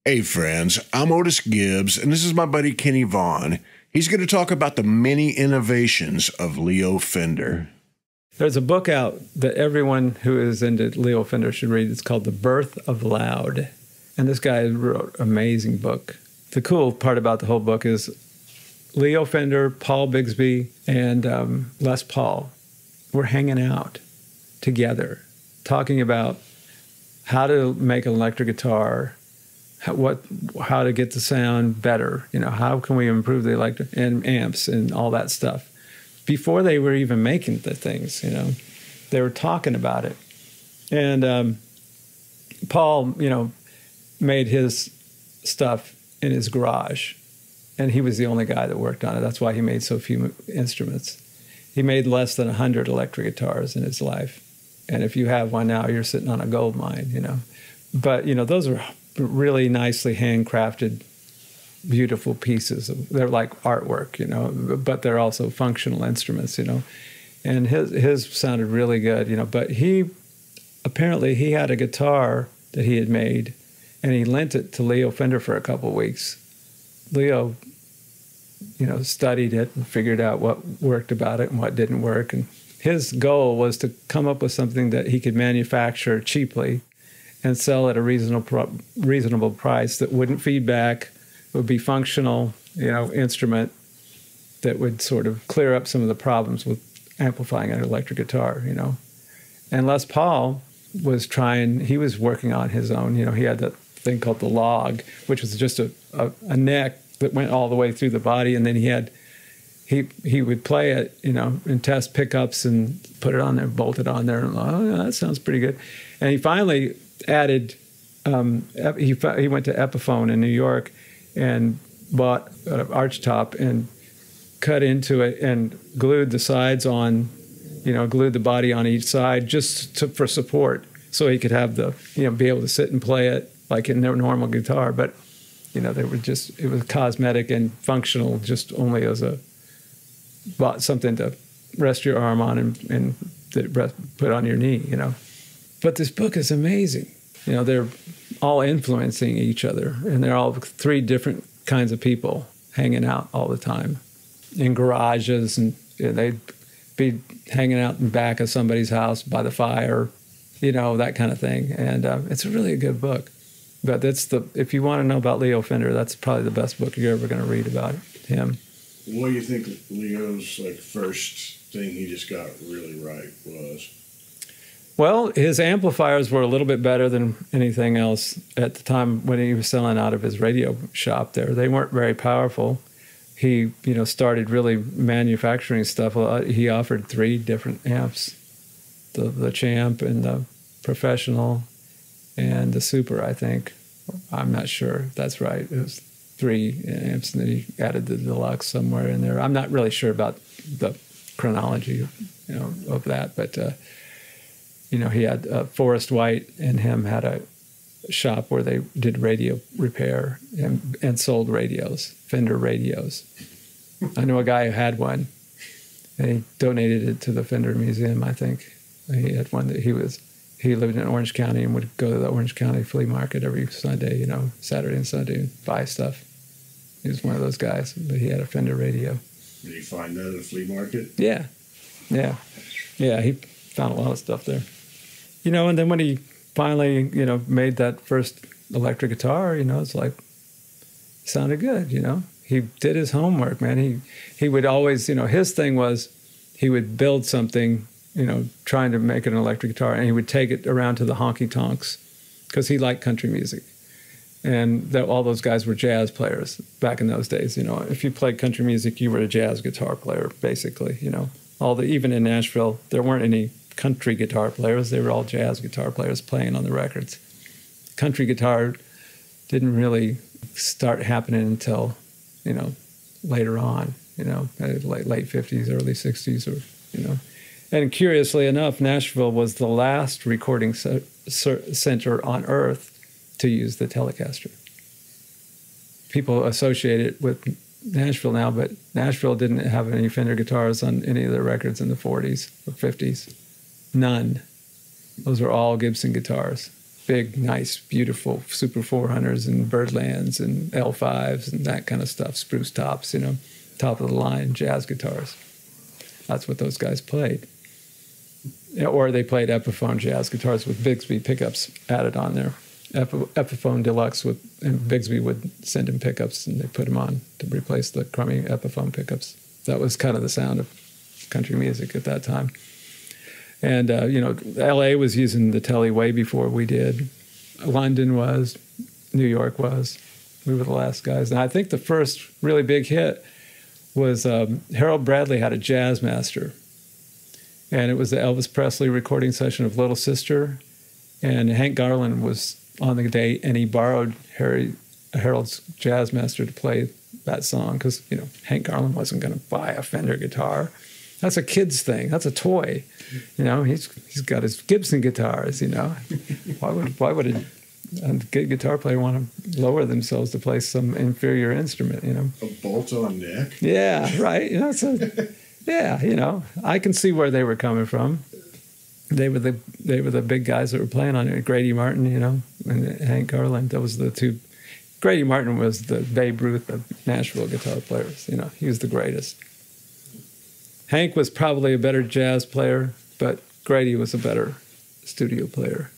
Hey friends, I'm Otis Gibbs, and this is my buddy Kenny Vaughan. He's going to talk about the many innovations of Leo Fender. There's a book out that everyone who is into Leo Fender should read. It's called The Birth of Loud. And this guy wrote an amazing book. The cool part about the whole book is Leo Fender, Paul Bigsby, and Les Paul were hanging out together, talking about how to make an electric guitar, how to get the sound better, how can we improve the electric and amps and all that stuff. Before they were even making the things, they were talking about it. And Paul, made his stuff in his garage, and he was the only guy that worked on it. That's why he made so few instruments. He made less than 100 electric guitars in his life. And if you have one now, you're sitting on a gold mine, But, those are really nicely handcrafted, beautiful pieces. They're like artwork, but they're also functional instruments, And his sounded really good, But apparently he had a guitar that he had made, and he lent it to Leo Fender for a couple of weeks. Leo, studied it and figured out what worked about it and what didn't work. And his goal was to come up with something that he could manufacture cheaply and sell at a reasonable price that wouldn't feed back, would be functional, instrument that would sort of clear up some of the problems with amplifying an electric guitar, And Les Paul was he was working on his own, he had that thing called the log, which was just a neck that went all the way through the body, and then he would play it, and test pickups and put it on there, bolt it on there, and yeah, that sounds pretty good. And he finally added, he went to Epiphone in New York and bought an archtop and cut into it and glued the sides on, glued the body on each side just for support, so he could have be able to sit and play it like in their normal guitar. But, they were it was cosmetic and functional, just only as something to rest your arm on and put on your knee, But this book is amazing. They're all influencing each other, and they're all three different kinds of people hanging out all the time in garages, and they'd be hanging out in back of somebody's house by the fire, that kind of thing. And it's really a good book. But if you want to know about Leo Fender, that's probably the best book you're ever going to read about him. What do you think Leo's first thing he just got really right was? Well, his amplifiers were a little bit better than anything else at the time when he was selling out of his radio shop there. They weren't very powerful. He, started really manufacturing stuff. He offered 3 different amps, the Champ and the Professional and the Super, I think. I'm not sure if that's right. It was 3 amps, and then he added the Deluxe somewhere in there. I'm not really sure about the chronology, of that, but he had Forrest White and him had a shop where they did radio repair and sold radios, Fender radios. I know a guy who had one, and he donated it to the Fender Museum, I think. He had one that he lived in Orange County and would go to the Orange County flea market every Sunday, Saturday and Sunday, and buy stuff. He was one of those guys, but he had a Fender radio. Did he find that at a flea market? Yeah. He found a lot of stuff there. And then when he finally, made that first electric guitar, it's like, sounded good, He did his homework, man. He would always, his thing was he would build something, trying to make an electric guitar, and he would take it around to the honky-tonks because he liked country music. And all those guys were jazz players back in those days, If you played country music, you were a jazz guitar player, basically, Even in Nashville, there weren't any country guitar players. They were all jazz guitar players playing on the records. Country guitar didn't really start happening until, later on, late 50s, early 60s, or, And curiously enough, Nashville was the last recording center on earth to use the Telecaster. People associate it with Nashville now, but Nashville didn't have any Fender guitars on any of their records in the 40s or 50s. None. Those are all Gibson guitars. big, nice, beautiful Super 400s and Birdlands and L5s and that kind of stuff, spruce tops, you know, top of the line jazz guitars. That's what those guys played. Or they played Epiphone jazz guitars with Bigsby pickups added on there. Epiphone Deluxe and Bigsby would send him pickups and they put them on to replace the crummy Epiphone pickups. That was kind of the sound of country music at that time. And, you know, L.A. was using the Tele way before we did. London was. New York was. We were the last guys. And I think the first really big hit was Harold Bradley had a Jazz Master. And it was the Elvis Presley recording session of Little Sister. And Hank Garland was on the date, and he borrowed Harold's Jazz Master to play that song because, you know, Hank Garland wasn't going to buy a Fender guitar. That's a kid's thing. That's a toy. You know, he's got his Gibson guitars, you know. Why would a good guitar player want to lower themselves to play some inferior instrument, you know? A bolt-on neck? Yeah, right. You know, yeah, you know, I can see where they were coming from. They were the big guys that were playing on it. Grady Martin, you know, and Hank Garland. Those were the two. Grady Martin was the Babe Ruth of Nashville guitar players. You know, he was the greatest. Hank was probably a better jazz player, but Grady was a better studio player.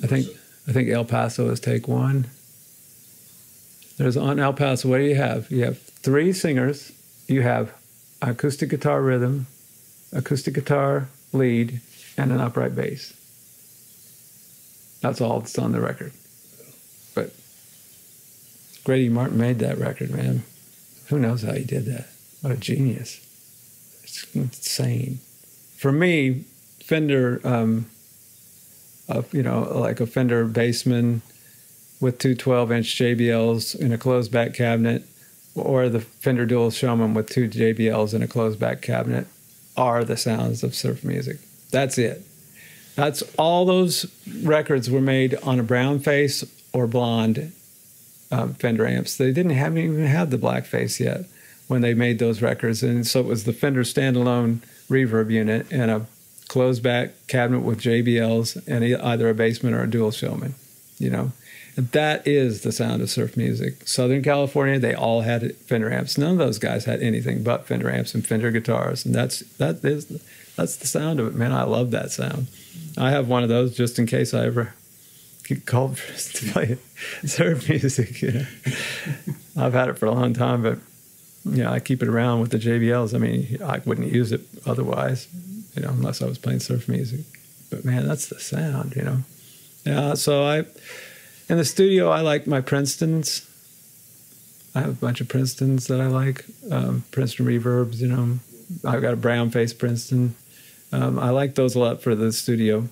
I think El Paso is take one. There's on El Paso. What do you have? You have 3 singers. You have acoustic guitar rhythm, acoustic guitar lead, and an upright bass. That's all that's on the record. But Grady Martin made that record, man. Who knows how he did that? What a genius. It's insane. For me, Fender, you know, like a Fender Bassman with 2 12-inch JBLs in a closed back cabinet, or the Fender Dual Showman with 2 JBLs in a closed back cabinet are the sounds of surf music. That's it. That's all those records were made on a brown face or blonde Fender amps. They didn't even have the black face yet when they made those records. And so it was the Fender standalone reverb unit and a closed back cabinet with JBLs and either a Bassman or a Dual Showman, you know. And that is the sound of surf music. Southern California, they all had Fender amps. None of those guys had anything but Fender amps and Fender guitars. And that's the sound of it, man. I love that sound. I have one of those just in case I ever get called to play surf music. You know? I've had it for a long time, but you know, I keep it around with the JBLs. I mean, I wouldn't use it otherwise, you know, unless I was playing surf music. But man, that's the sound, you know. Yeah, so in the studio, I like my Princetons. I have a bunch of Princetons that I like. Princeton reverbs, you know. I've got a brown face Princeton. I like those a lot for the studio.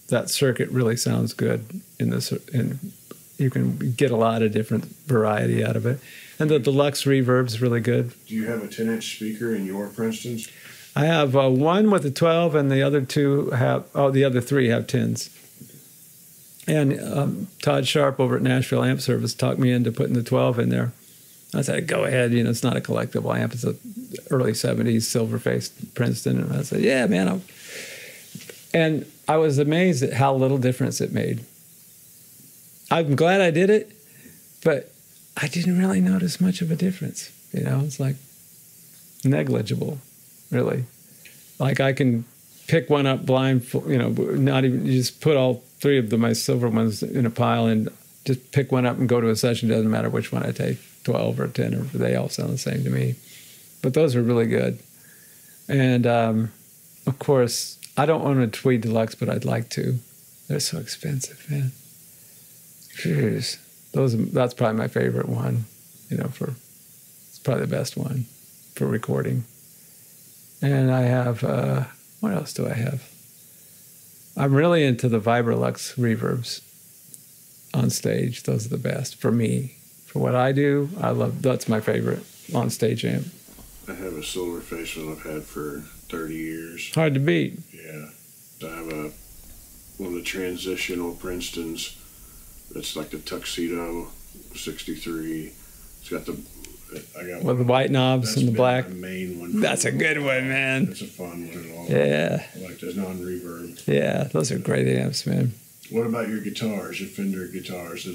That circuit really sounds good in this, and you can get a lot of different variety out of it. And the deluxe reverb's really good. Do you have a 10-inch speaker in your Princetons? I have one with a 12, and the other 2 have. The other 3 have 10s. And Todd Sharp over at Nashville Amp Service talked me into putting the 12 in there. I said, go ahead. You know, it's not a collectible amp. It's a early 70s silver-faced Princeton. And I said, yeah, man. And I was amazed at how little difference it made. I'm glad I did it, but I didn't really notice much of a difference. You know, it's like negligible, really. Like I can pick one up blind, you know, not even, you just put all 3 of my silver ones in a pile and just pick one up and go to a session. Doesn't matter which one I take, 12 or 10, or they all sound the same to me. But those are really good. And of course, I don't own a Tweed Deluxe, but I'd like to. They're so expensive, man. Jeez. That's probably my favorite one, you know, it's probably the best one for recording. And I have, what else do I have? I'm really into the Vibrolux reverbs on stage. Those are the best for me. For what I do, that's my favorite on stage amp. I have a silver face one I've had for 30 years. Hard to beat. Yeah. I have one of the transitional Princetons. It's like the Tuxedo 63. It's got the I got with the white knobs and the black. My main one. That's a good one, man. It's a fun one. Yeah. I like those non-reverb. Yeah, those are great amps, man. What about your guitars, your Fender guitars?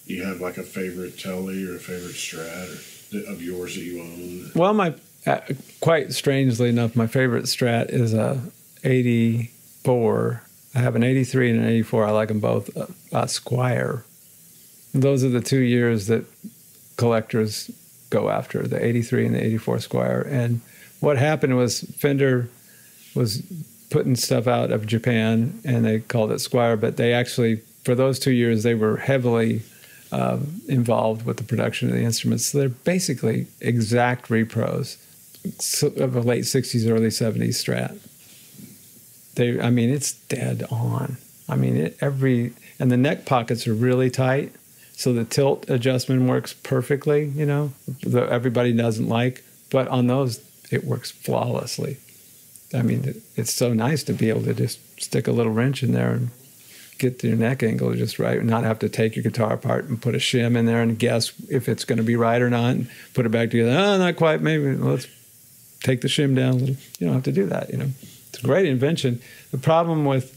You have like a favorite Tele or a favorite Strat of yours that you own? Well, quite strangely enough, my favorite Strat is a 84. I have an 83 and an 84. I like them both. Squire. Those are the 2 years that collectors go after, the 83 and the 84 Squire. And what happened was Fender was putting stuff out of Japan, and they called it Squire, but they actually, for those 2 years, they were heavily involved with the production of the instruments. So they're basically exact repros of a late 60s, early 70s Strat. I mean, it's dead on. I mean, and the neck pockets are really tight, so the tilt adjustment works perfectly, you know, that everybody doesn't like, but on those, it works flawlessly. I mean, it's so nice to be able to just stick a little wrench in there and get your neck angle just right, and not have to take your guitar apart and put a shim in there and guess if it's going to be right or not, and put it back together. Oh, not quite. Maybe let's take the shim down a little. You don't have to do that, you know. It's a great invention. The problem with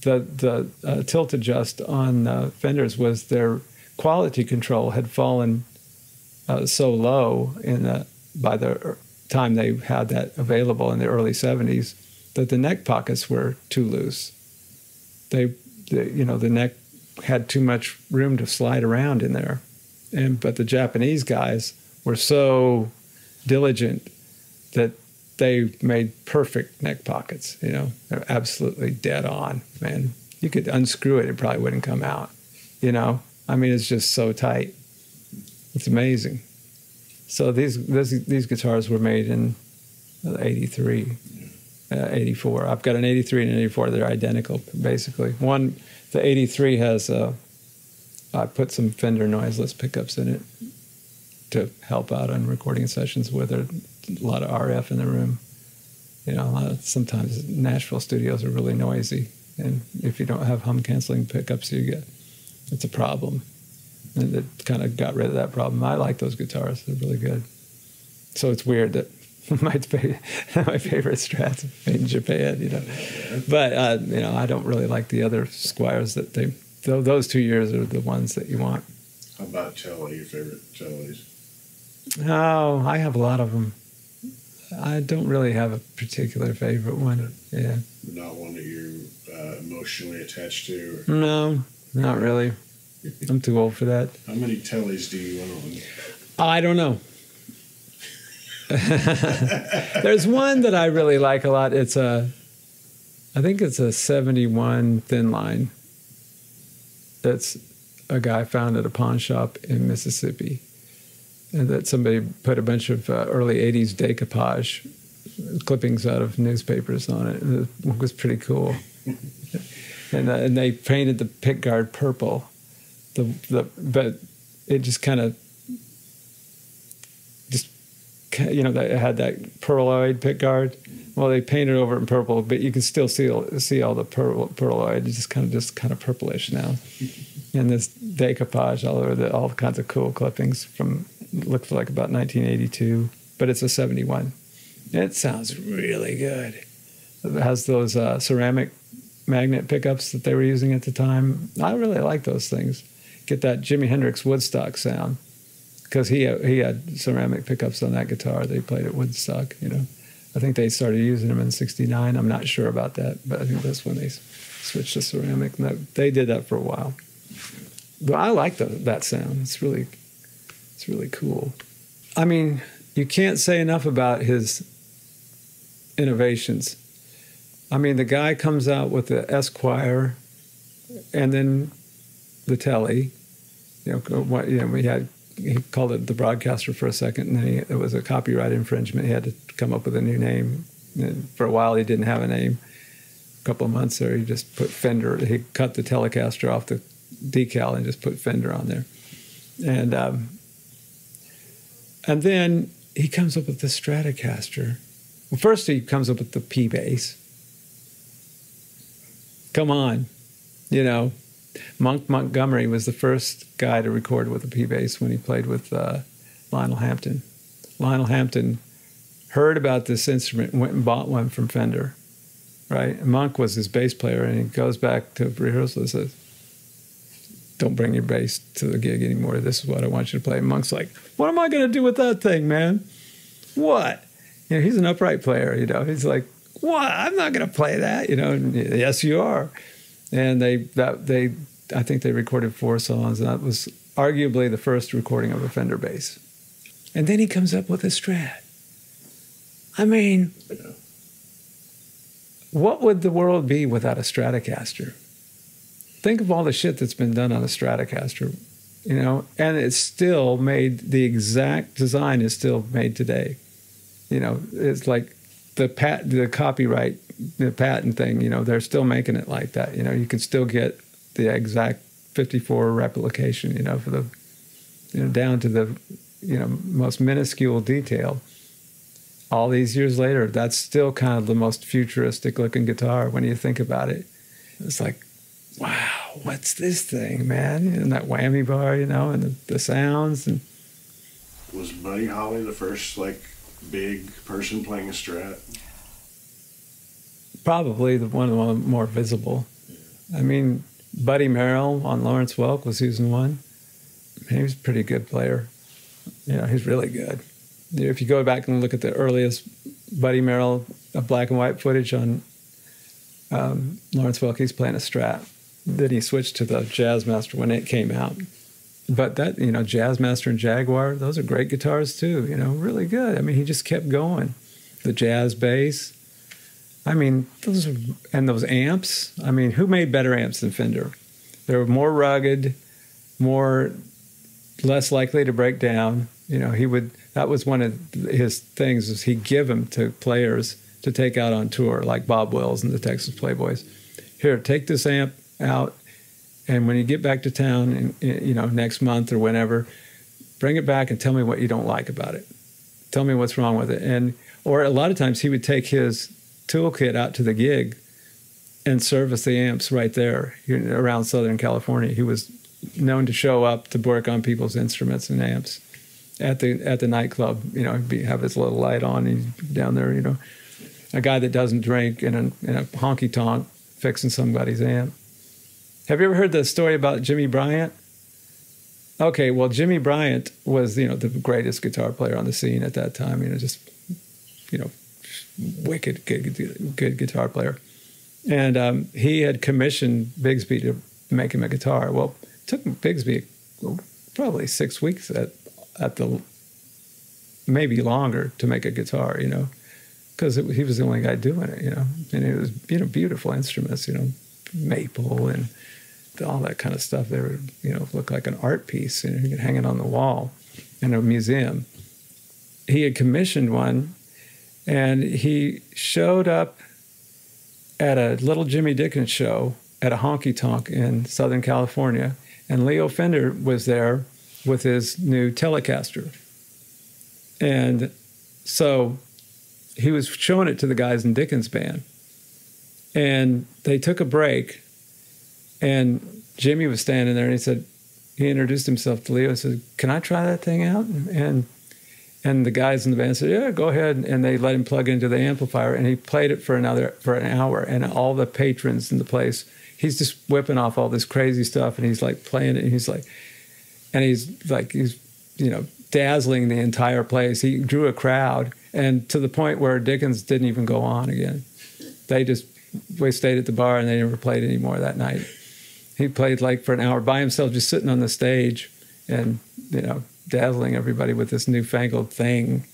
the tilt adjust on Fenders was their quality control had fallen so low by the time they had that available in the early 70s that the neck pockets were too loose. The neck had too much room to slide around in there, but the Japanese guys were so diligent that they made perfect neck pockets. You know, they're absolutely dead on, man. You could unscrew it, it probably wouldn't come out. You know, I mean, it's just so tight. It's amazing. So these guitars were made in 83, 84. I've got an 83 and an 84. They're identical, basically. The 83 has I put some Fender noiseless pickups in it to help out on recording sessions where there's a lot of RF in the room. You know, sometimes Nashville studios are really noisy, and if you don't have hum canceling pickups, it's a problem. And it kind of got rid of that problem. I like those guitars; they're really good. So it's weird that my favorite Strats made in Japan, you know. But you know, I don't really like the other Squires that those 2 years are the ones that you want. How about Tele? Your favorite Teles? Oh, I have a lot of them. I don't really have a particular favorite one. Yeah. Not one that you're emotionally attached to? No, not really. I'm too old for that. How many Teles do you own? I don't know. There's one that I really like a lot. I think it's a 71 thin line. That's a guy found at a pawn shop in Mississippi. And that somebody put a bunch of early 80s decoupage clippings out of newspapers on it. It was pretty cool. And they painted the pickguard purple. But it just kind of, you know, it had that pearloid pickguard. Well, they painted over it in purple, but you can still see all the pearloid. It's just kind of purplish now. And this decoupage all over all kinds of cool clippings from looks like about 1982, but it's a 71. It sounds really good. It has those ceramic magnet pickups that they were using at the time. I really like those things. Get that Jimi Hendrix Woodstock sound, because he had ceramic pickups on that guitar. They played at Woodstock, you know. I think they started using them in '69. I'm not sure about that, but I think that's when they switched to ceramic. They did that for a while. But I like that sound. It's really cool. I mean, you can't say enough about his innovations. I mean, the guy comes out with the Esquire, and then the Tele. You know, he called it the Broadcaster for a second, and then it was a copyright infringement. He had to come up with a new name. And for a while, he didn't have a name. A couple of months there, he just put Fender. He cut the Telecaster off the decal and just put Fender on there. And then he comes up with the Stratocaster. Well, first he comes up with the P bass. Come on, you know. Monk Montgomery was the first guy to record with a P bass when he played with Lionel Hampton. Lionel Hampton heard about this instrument and went and bought one from Fender, right? And Monk was his bass player, and he goes back to rehearsal and says, don't bring your bass to the gig anymore. This is what I want you to play. And Monk's like, what am I going to do with that thing, man? What? You know, he's an upright player, you know. He's like, what? I'm not going to play that, you know. And, yes, you are. And I think they recorded 4 songs, and that was arguably the first recording of a Fender bass. And then he comes up with a Strat. I mean, what would the world be without a Stratocaster? Think of all the shit that's been done on a Stratocaster, you know, and it's still made, the exact design is still made today. You know, it's like the copyright, the patent thing, you know, they're still making it like that. You know, you can still get the exact 54 replication, you know, for the, you know, down to the, you know, most minuscule detail. All these years later, that's still kind of the most futuristic looking guitar when you think about it. It's like, wow, what's this thing, man? And that whammy bar, you know, and the sounds. And was Buddy Holly the first, like, big person playing a Strat? Probably one of the more visible. I mean, Buddy Merrill on Lawrence Welk was using one. He was a pretty good player. You know, he's really good. If you go back and look at the earliest Buddy Merrill black and white footage on Lawrence Welk, he's playing a Strat. Then he switched to the Jazzmaster when it came out. But that, you know, Jazzmaster and Jaguar, those are great guitars too, you know, really good. I mean, he just kept going. The jazz bass. I mean, those amps. I mean, who made better amps than Fender? They were more rugged, less likely to break down. You know, that was one of his things, is he'd give them to players to take out on tour, like Bob Wills and the Texas Playboys. Here, take this amp out, and when you get back to town, you know, next month or whenever, bring it back and tell me what you don't like about it. Tell me what's wrong with it. Or a lot of times he would take his toolkit out to the gig and service the amps right there around Southern California. He was known to show up to work on people's instruments and amps at the nightclub. You know, have his little light on, and he's down there, you know, a guy that doesn't drink in a honky tonk fixing somebody's amp. Have you ever heard the story about Jimmy Bryant? Okay, well, Jimmy Bryant was, you know, the greatest guitar player on the scene at that time. You know, just, you know, wicked good guitar player. And he had commissioned Bigsby to make him a guitar. Well, it took Bigsby probably 6 weeks at the, maybe longer, to make a guitar, you know, because he was the only guy doing it, you know. And it was, you know, beautiful instruments, you know, maple and all that kind of stuff. They were, you know, look like an art piece, you know, you could hang it on the wall in a museum. He had commissioned one, and he showed up at a little Jimmy Dickens show at a honky tonk in Southern California, and Leo Fender was there with his new Telecaster. And so he was showing it to the guys in Dickens' band. And they took a break, and Jimmy was standing there, and he introduced himself to Leo and said, "Can I try that thing out?" And the guys in the band said, "Yeah, go ahead." And they let him plug into the amplifier, and he played it for an hour. And all the patrons in the place, he's just whipping off all this crazy stuff, and he's like playing it, and he's you know, dazzling the entire place. He drew a crowd, and to the point where Dickens didn't even go on again. We stayed at the bar, and they never played anymore that night. He played like for an hour by himself, just sitting on the stage and, you know, dazzling everybody with this newfangled thing.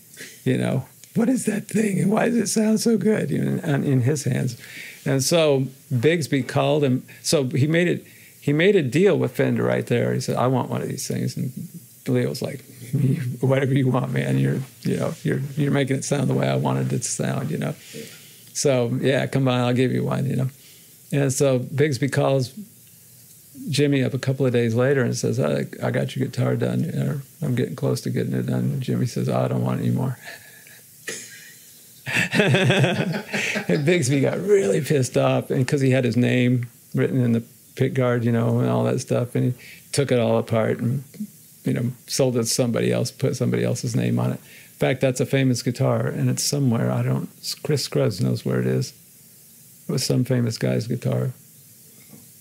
You know, what is that thing, and why does it sound so good, you know, in his hands? And so Bigsby called him. So he made a deal with Fender right there. He said, "I want one of these things." And Leo's like, "Whatever you want, man. You're making it sound the way I wanted it to sound, you know." So yeah, come on, I'll give you one, you know. And so Bigsby calls Jimmy up a couple of days later and says, I got your guitar done. Or I'm getting close to getting it done. And Jimmy says, "I don't want it anymore." And Bigsby got really pissed off, and because he had his name written in the pick guard, you know, and all that stuff, and he took it all apart and sold it to somebody else, put somebody else's name on it. In fact, that's a famous guitar, and it's somewhere. Chris Scruggs knows where it is. It was some famous guy's guitar.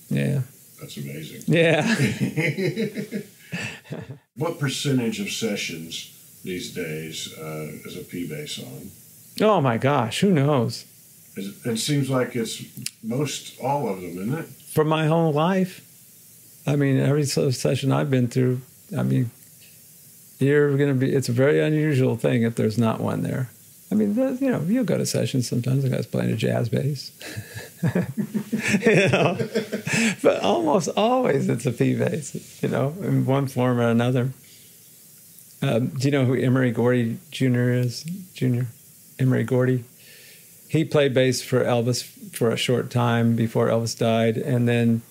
Yeah. That's amazing. Yeah. What percentage of sessions these days is a P bass on? Oh my gosh, who knows? It seems like it's all of them, isn't it? For my whole life. I mean, every session I've been through, I mean, it's a very unusual thing if there's not one there. I mean, you'll go to sessions sometimes, the guy's playing a jazz bass. But almost always it's a P bass, in one form or another. Do you know who Emery Gordy Jr. is? Emery Gordy? He played bass for Elvis for a short time before Elvis died, and then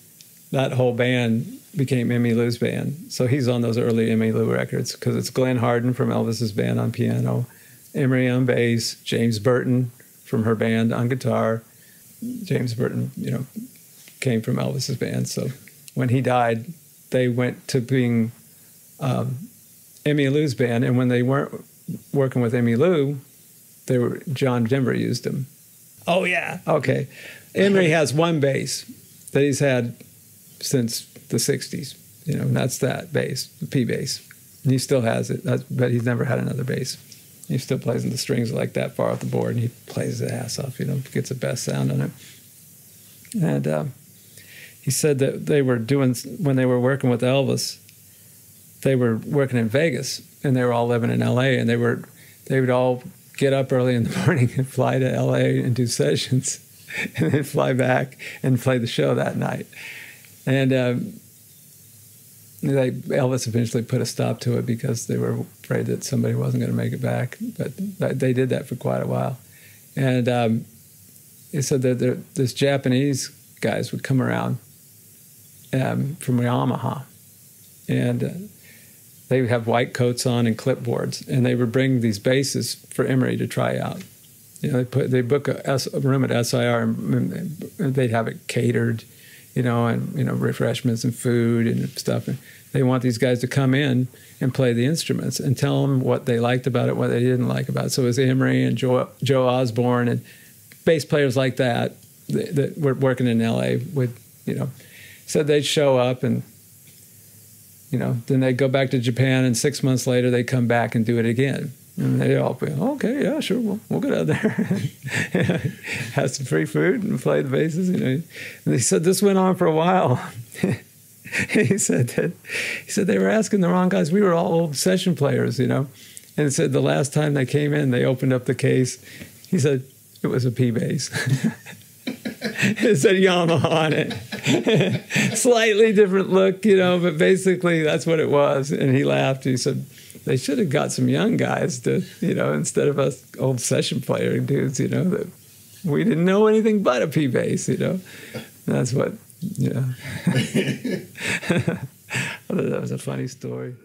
that whole band became Emmylou's band. So he's on those early Emmylou records because it's Glenn Hardin from Elvis's band on piano, Emery on bass, James Burton from her band on guitar. James Burton, came from Elvis's band. So when he died, they went to being Emmylou's band, and when they weren't working with Emmylou, John Denver used him. Oh yeah, okay. Emery has one bass that he's had since the '60s, and that's that bass, the P bass, and he still has it. But he's never had another bass. He still plays in the strings like that far off the board, and he plays his ass off. Gets the best sound on it. And he said that when they were working with Elvis, they were working in Vegas, and they were all living in L.A., and they would all get up early in the morning and fly to L.A. and do sessions, and then fly back and play the show that night. And Elvis eventually put a stop to it because they were afraid that somebody wasn't going to make it back. But they did that for quite a while. And he said that this Japanese guys would come around from Yamaha, and they would have white coats on and clipboards, and they would bring these basses for Emery to try out. They book a room at SIR, and they'd have it catered, and refreshments and food and stuff. And they want these guys to come in and play the instruments and tell them what they liked about it, what they didn't like about it. So it was Emery and Joe Osborne and bass players like that were working in L.A. said they'd show up and, then they'd go back to Japan, and 6 months later they'd come back and do it again. And they'd all be, okay, yeah, sure, we'll go down there. Have some free food and play the basses. And he said this went on for a while. He said they were asking the wrong guys. We were all old session players, And he said the last time they came in, they opened up the case. He said it was a P bass. It said Yamaha on it. Slightly different look, but basically that's what it was. And he laughed. He said they should have got some young guys to, instead of us old session player dudes, that we didn't know anything but a P bass, That's what, I thought that was a funny story.